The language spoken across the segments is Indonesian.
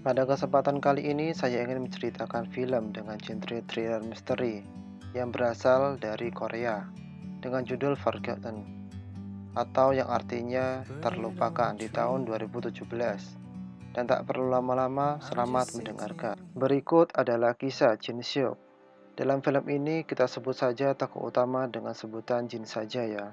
Pada kesempatan kali ini saya ingin menceritakan film dengan genre thriller misteri yang berasal dari Korea dengan judul Forgotten atau yang artinya terlupakan di tahun 2017. Dan tak perlu lama-lama, selamat mendengarkan. Berikut adalah kisah Jin Seok. Dalam film ini kita sebut saja tokoh utama dengan sebutan Jin saja ya.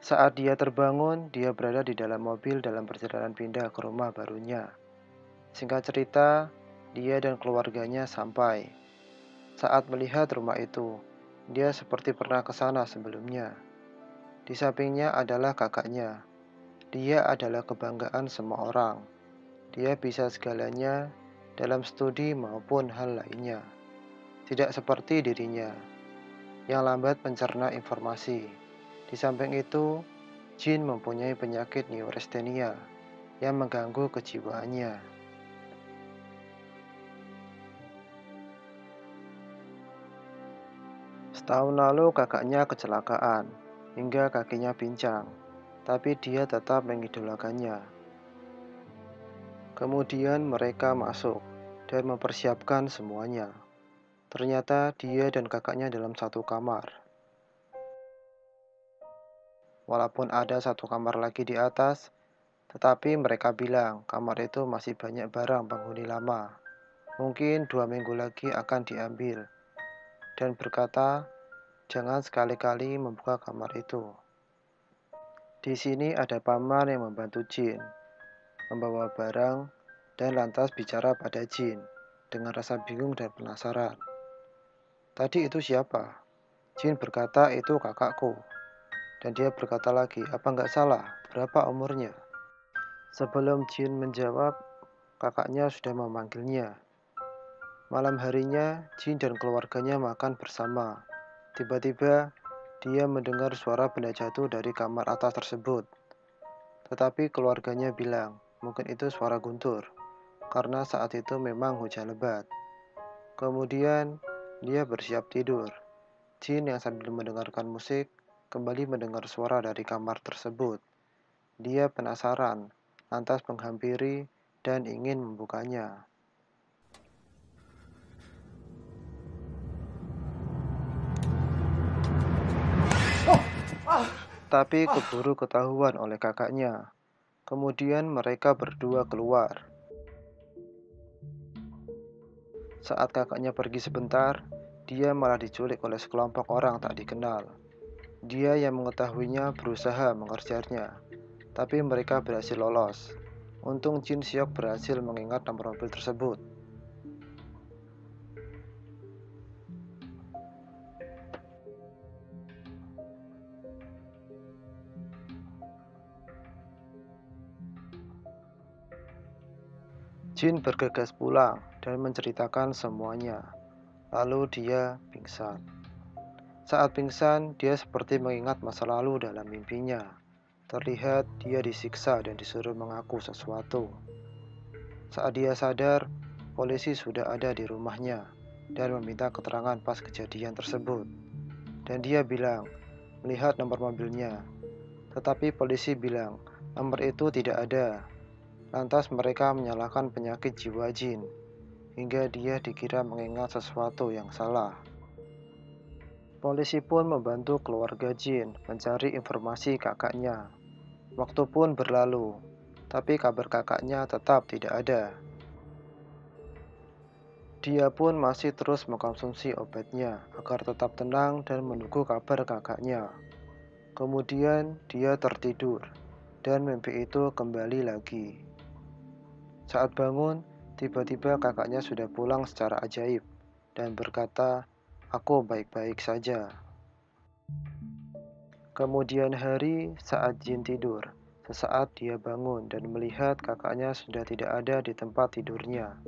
Saat dia terbangun, dia berada di dalam mobil dalam perjalanan pindah ke rumah barunya. Singkat cerita, dia dan keluarganya sampai. Saat melihat rumah itu, dia seperti pernah ke sana sebelumnya. Di sampingnya adalah kakaknya. Dia adalah kebanggaan semua orang. Dia bisa segalanya dalam studi maupun hal lainnya. Tidak seperti dirinya, yang lambat mencerna informasi. Di samping itu, Jin mempunyai penyakit neurastenia yang mengganggu kejiwaannya. Setahun lalu kakaknya kecelakaan, hingga kakinya pincang, tapi dia tetap mengidolakannya. Kemudian mereka masuk dan mempersiapkan semuanya. Ternyata dia dan kakaknya dalam satu kamar. Walaupun ada satu kamar lagi di atas, tetapi mereka bilang kamar itu masih banyak barang penghuni lama. Mungkin 2 minggu lagi akan diambil. Dan berkata, jangan sekali-kali membuka kamar itu. Di sini ada paman yang membantu Jin, membawa barang, dan lantas bicara pada Jin dengan rasa bingung dan penasaran. Tadi itu siapa? Jin berkata itu kakakku. Dan dia berkata lagi, apa nggak salah? Berapa umurnya? Sebelum Jin menjawab, kakaknya sudah memanggilnya. Malam harinya, Jin dan keluarganya makan bersama. Tiba-tiba, dia mendengar suara benda jatuh dari kamar atas tersebut. Tetapi keluarganya bilang, mungkin itu suara guntur, karena saat itu memang hujan lebat. Kemudian, dia bersiap tidur. Jin yang sambil mendengarkan musik, kembali mendengar suara dari kamar tersebut. Dia penasaran, lantas menghampiri dan ingin membukanya. Tapi keburu ketahuan oleh kakaknya. Kemudian mereka berdua keluar. Saat kakaknya pergi sebentar, dia malah diculik oleh sekelompok orang tak dikenal. Dia yang mengetahuinya berusaha mengejarnya, tapi mereka berhasil lolos. Untung Jin Seok berhasil mengingat nomor mobil tersebut. Jin bergegas pulang dan menceritakan semuanya. Lalu dia pingsan. Saat pingsan, dia seperti mengingat masa lalu dalam mimpinya. Terlihat dia disiksa dan disuruh mengaku sesuatu. Saat dia sadar, polisi sudah ada di rumahnya dan meminta keterangan pas kejadian tersebut. Dan dia bilang, melihat nomor mobilnya. Tetapi polisi bilang, nomor itu tidak ada. Lantas mereka menyalahkan penyakit jiwa Jin, hingga dia dikira mengingat sesuatu yang salah. Polisi pun membantu keluarga Jin mencari informasi kakaknya. Waktu pun berlalu, tapi kabar kakaknya tetap tidak ada. Dia pun masih terus mengkonsumsi obatnya agar tetap tenang dan menunggu kabar kakaknya. Kemudian dia tertidur, dan mimpi itu kembali lagi. Saat bangun, tiba-tiba kakaknya sudah pulang secara ajaib dan berkata, "Aku baik-baik saja." Kemudian hari, saat Jin tidur, sesaat dia bangun dan melihat kakaknya sudah tidak ada di tempat tidurnya.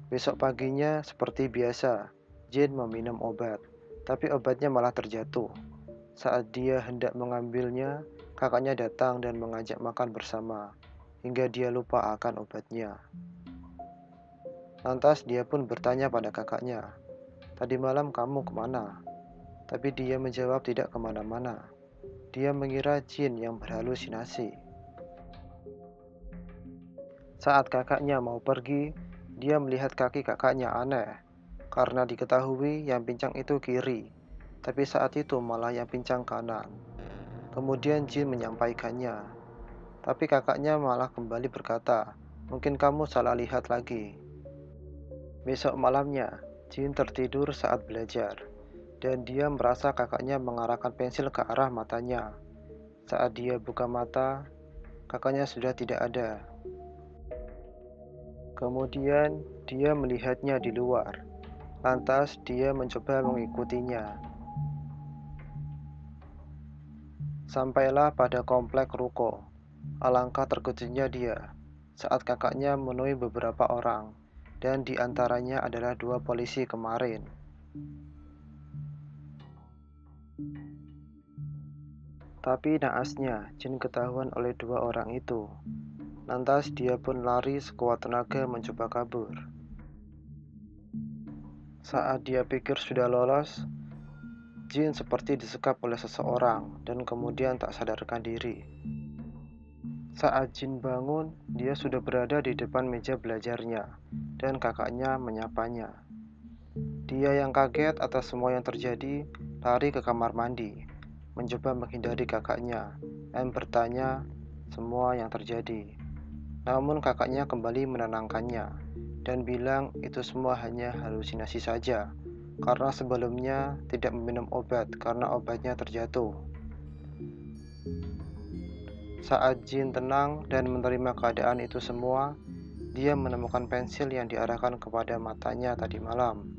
Besok paginya, seperti biasa, Jin meminum obat, tapi obatnya malah terjatuh. Saat dia hendak mengambilnya, kakaknya datang dan mengajak makan bersama, hingga dia lupa akan obatnya. Lantas dia pun bertanya pada kakaknya, "Tadi malam kamu kemana?" Tapi dia menjawab tidak kemana-mana. Dia mengira Jin yang berhalusinasi. Saat kakaknya mau pergi, dia melihat kaki kakaknya aneh, karena diketahui yang pincang itu kiri, tapi saat itu malah yang pincang kanan. Kemudian Jin menyampaikannya, tapi kakaknya malah kembali berkata, "Mungkin kamu salah lihat lagi." Besok malamnya, Jin tertidur saat belajar, dan dia merasa kakaknya mengarahkan pensil ke arah matanya. Saat dia buka mata, kakaknya sudah tidak ada. Kemudian dia melihatnya di luar. Lantas dia mencoba mengikutinya. Sampailah pada komplek ruko. Alangkah terkejutnya dia saat kakaknya menemui beberapa orang, dan di antaranya adalah dua polisi kemarin. Tapi naasnya, Jin ketahuan oleh dua orang itu. Lantas dia pun lari sekuat tenaga mencoba kabur. Saat dia pikir sudah lolos, Jin seperti disekap oleh seseorang dan kemudian tak sadarkan diri. Saat Jin bangun, dia sudah berada di depan meja belajarnya dan kakaknya menyapanya. Dia yang kaget atas semua yang terjadi, lari ke kamar mandi, mencoba menghindari kakaknya dan bertanya semua yang terjadi. Namun kakaknya kembali menenangkannya dan bilang itu semua hanya halusinasi saja, karena sebelumnya tidak meminum obat karena obatnya terjatuh. Saat Jin tenang dan menerima keadaan itu semua, dia menemukan pensil yang diarahkan kepada matanya tadi malam.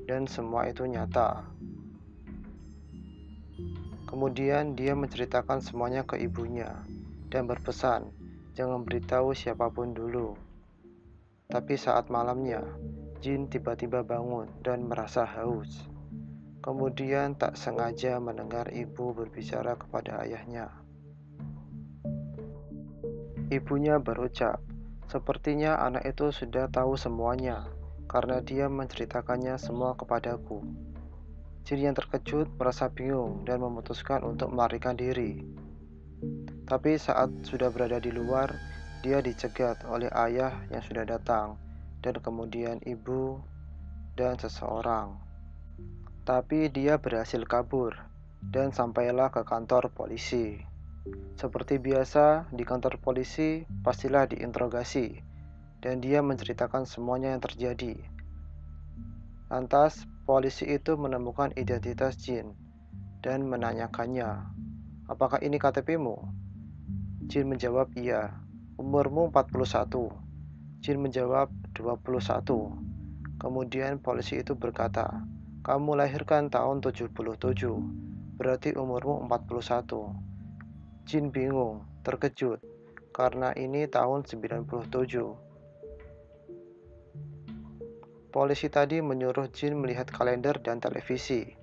Dan semua itu nyata. Kemudian dia menceritakan semuanya ke ibunya dan berpesan jangan beritahu siapapun dulu. Tapi saat malamnya, Jin tiba-tiba bangun dan merasa haus. Kemudian tak sengaja mendengar ibu berbicara kepada ayahnya. Ibunya berucap, "Sepertinya anak itu sudah tahu semuanya, karena dia menceritakannya semua kepadaku." Jin yang terkejut merasa bingung dan memutuskan untuk melarikan diri. Tapi saat sudah berada di luar, dia dicegat oleh ayah yang sudah datang, dan kemudian ibu dan seseorang. Tapi dia berhasil kabur, dan sampailah ke kantor polisi. Seperti biasa, di kantor polisi pastilah diinterogasi, dan dia menceritakan semuanya yang terjadi. Lantas, polisi itu menemukan identitas Jin dan menanyakannya, "Apakah ini KTP-mu?" Jin menjawab, "Iya." "Umurmu 41?" Jin menjawab, 21. Kemudian polisi itu berkata, "Kamu lahirkan tahun 77, berarti umurmu 41." Jin bingung, terkejut, karena ini tahun 97. Polisi tadi menyuruh Jin melihat kalender dan televisi.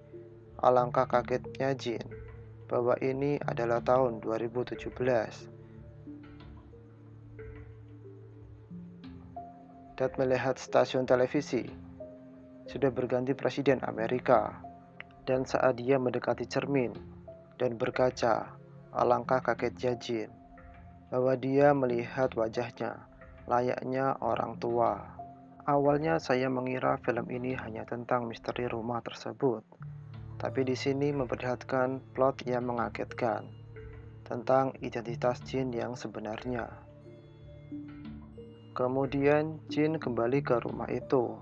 Alangkah kagetnya Jin, bahwa ini adalah tahun 2017. Dan melihat stasiun televisi, sudah berganti presiden Amerika. Dan saat dia mendekati cermin dan berkaca, alangkah kagetnya Jin, bahwa dia melihat wajahnya layaknya orang tua. Awalnya saya mengira film ini hanya tentang misteri rumah tersebut, tapi di sini memperlihatkan plot yang mengagetkan tentang identitas Jin yang sebenarnya. Kemudian Jin kembali ke rumah itu,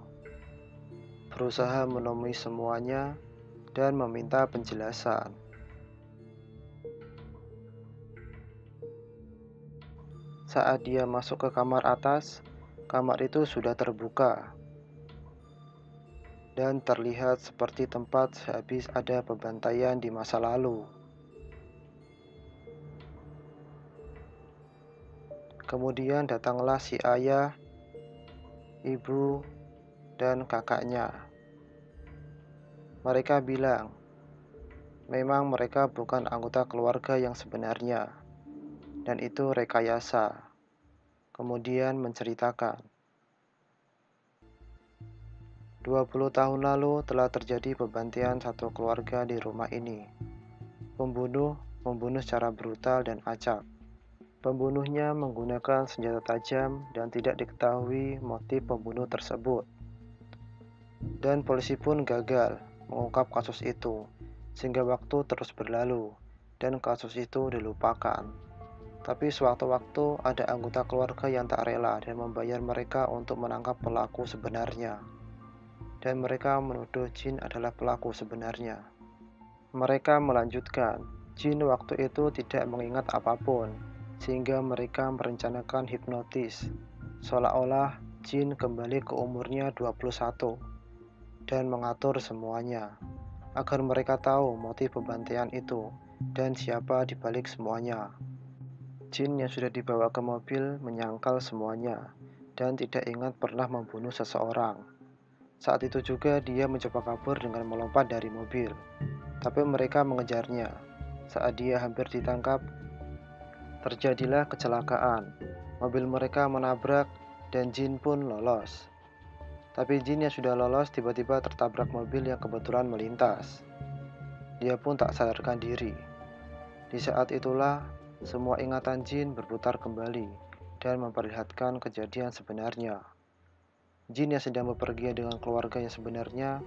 berusaha menemui semuanya dan meminta penjelasan. Saat dia masuk ke kamar atas, kamar itu sudah terbuka dan terlihat seperti tempat sehabis ada pembantaian di masa lalu. Kemudian datanglah si ayah, ibu, dan kakaknya. Mereka bilang, memang mereka bukan anggota keluarga yang sebenarnya, dan itu rekayasa. Kemudian menceritakan, 20 tahun lalu telah terjadi pembantaian satu keluarga di rumah ini. Pembunuh membunuh secara brutal dan acak. Pembunuhnya menggunakan senjata tajam dan tidak diketahui motif pembunuh tersebut. Dan polisi pun gagal mengungkap kasus itu, sehingga waktu terus berlalu dan kasus itu dilupakan. Tapi sewaktu-waktu ada anggota keluarga yang tak rela dan membayar mereka untuk menangkap pelaku sebenarnya. Dan mereka menuduh Jin adalah pelaku sebenarnya. Mereka melanjutkan, Jin waktu itu tidak mengingat apapun, sehingga mereka merencanakan hipnotis, seolah-olah Jin kembali ke umurnya 21 dan mengatur semuanya, agar mereka tahu motif pembantaian itu dan siapa di balik semuanya. Jin yang sudah dibawa ke mobil menyangkal semuanya dan tidak ingat pernah membunuh seseorang. Saat itu juga dia mencoba kabur dengan melompat dari mobil, tapi mereka mengejarnya. Saat dia hampir ditangkap, terjadilah kecelakaan. Mobil mereka menabrak dan Jin pun lolos. Tapi Jin yang sudah lolos tiba-tiba tertabrak mobil yang kebetulan melintas. Dia pun tak sadarkan diri. Di saat itulah semua ingatan Jin berputar kembali dan memperlihatkan kejadian sebenarnya. Jin yang sedang bepergian dengan keluarga yang sebenarnya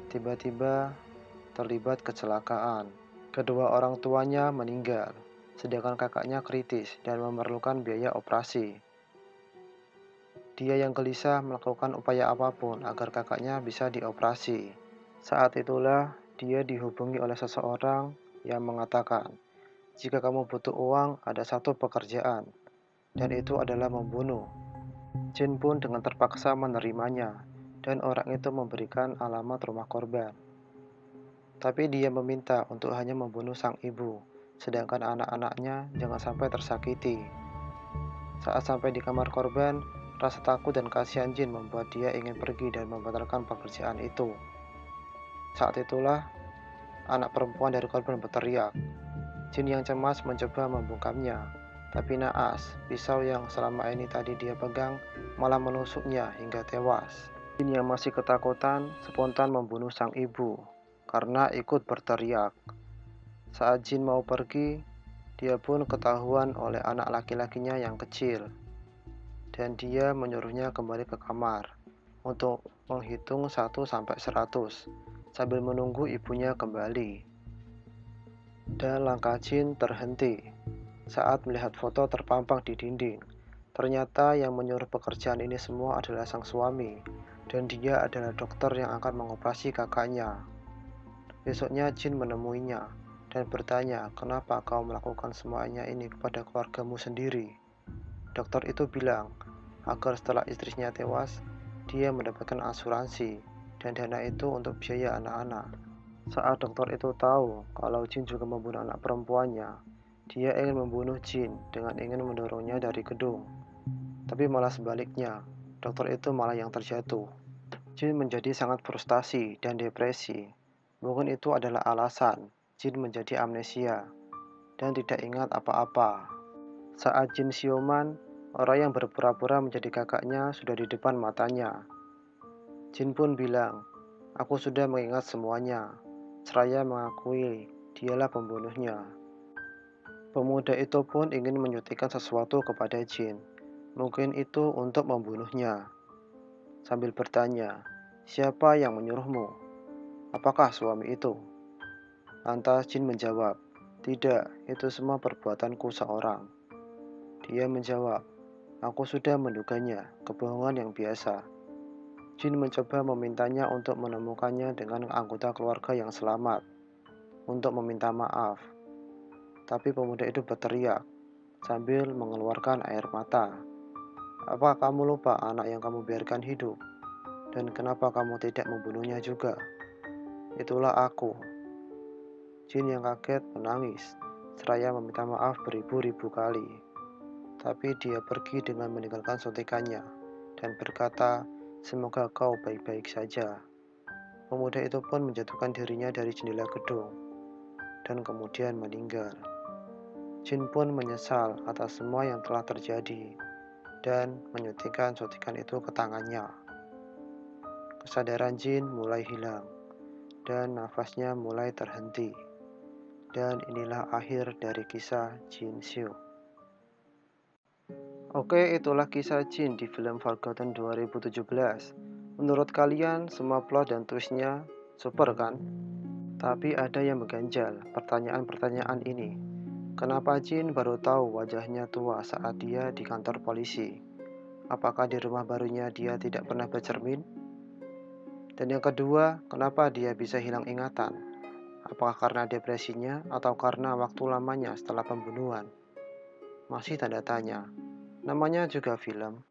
tiba-tiba terlibat kecelakaan. Kedua orang tuanya meninggal, sedangkan kakaknya kritis dan memerlukan biaya operasi. Dia yang gelisah melakukan upaya apapun agar kakaknya bisa dioperasi. Saat itulah dia dihubungi oleh seseorang yang mengatakan, "Jika kamu butuh uang, ada satu pekerjaan, dan itu adalah membunuh." Jin pun dengan terpaksa menerimanya, dan orang itu memberikan alamat rumah korban. Tapi dia meminta untuk hanya membunuh sang ibu, sedangkan anak-anaknya jangan sampai tersakiti. Saat sampai di kamar korban, rasa takut dan kasihan Jin membuat dia ingin pergi dan membatalkan pekerjaan itu. Saat itulah anak perempuan dari korban berteriak. Jin yang cemas mencoba membungkamnya, tapi naas, pisau yang selama ini tadi dia pegang malah menusuknya hingga tewas. Jin yang masih ketakutan spontan membunuh sang ibu karena ikut berteriak. Saat Jin mau pergi, dia pun ketahuan oleh anak laki-lakinya yang kecil, dan dia menyuruhnya kembali ke kamar untuk menghitung 1 sampai 100 sambil menunggu ibunya kembali. Dan langkah Jin terhenti saat melihat foto terpampang di dinding. Ternyata yang menyuruh pekerjaan ini semua adalah sang suami, dan dia adalah dokter yang akan mengoperasi kakaknya. Besoknya Jin menemuinya dan bertanya, "Kenapa kau melakukan semuanya ini kepada keluargamu sendiri?" Dokter itu bilang, agar setelah istrinya tewas, dia mendapatkan asuransi dan dana itu untuk biaya anak-anak. Saat dokter itu tahu kalau Jin juga membunuh anak perempuannya, dia ingin membunuh Jin dengan ingin mendorongnya dari gedung. Tapi malah sebaliknya, dokter itu malah yang terjatuh. Jin menjadi sangat frustasi dan depresi. Mungkin itu adalah alasan Jin menjadi amnesia dan tidak ingat apa-apa. Saat Jin siuman, orang yang berpura-pura menjadi kakaknya sudah di depan matanya. Jin pun bilang, "Aku sudah mengingat semuanya." Seraya mengakui dialah pembunuhnya. Pemuda itu pun ingin menyuntikkan sesuatu kepada Jin. Mungkin itu untuk membunuhnya. Sambil bertanya, "Siapa yang menyuruhmu? Apakah suami itu?" Lantas Jin menjawab, "Tidak, itu semua perbuatanku seorang." Dia menjawab, "Aku sudah menduganya, kebohongan yang biasa." Jin mencoba memintanya untuk menemukannya dengan anggota keluarga yang selamat, untuk meminta maaf. Tapi pemuda itu berteriak, sambil mengeluarkan air mata. "Apa kamu lupa anak yang kamu biarkan hidup? Dan kenapa kamu tidak membunuhnya juga? Itulah aku." Jin yang kaget menangis, seraya meminta maaf beribu-ribu kali. Tapi dia pergi dengan meninggalkan suntikannya dan berkata, "Semoga kau baik-baik saja." Pemuda itu pun menjatuhkan dirinya dari jendela gedung dan kemudian meninggal. Jin pun menyesal atas semua yang telah terjadi dan menyuntikkan suntikan itu ke tangannya. Kesadaran Jin mulai hilang dan nafasnya mulai terhenti. Dan inilah akhir dari kisah Jin Xiu. Oke, itulah kisah Jin di film Forgotten 2017. Menurut kalian, semua plot dan twistnya super kan? Tapi ada yang mengganjal pertanyaan-pertanyaan ini. Kenapa Jin baru tahu wajahnya tua saat dia di kantor polisi? Apakah di rumah barunya dia tidak pernah bercermin? Dan yang kedua, kenapa dia bisa hilang ingatan? Apakah karena depresinya atau karena waktu lamanya setelah pembunuhan? Masih tanda tanya. Namanya juga film.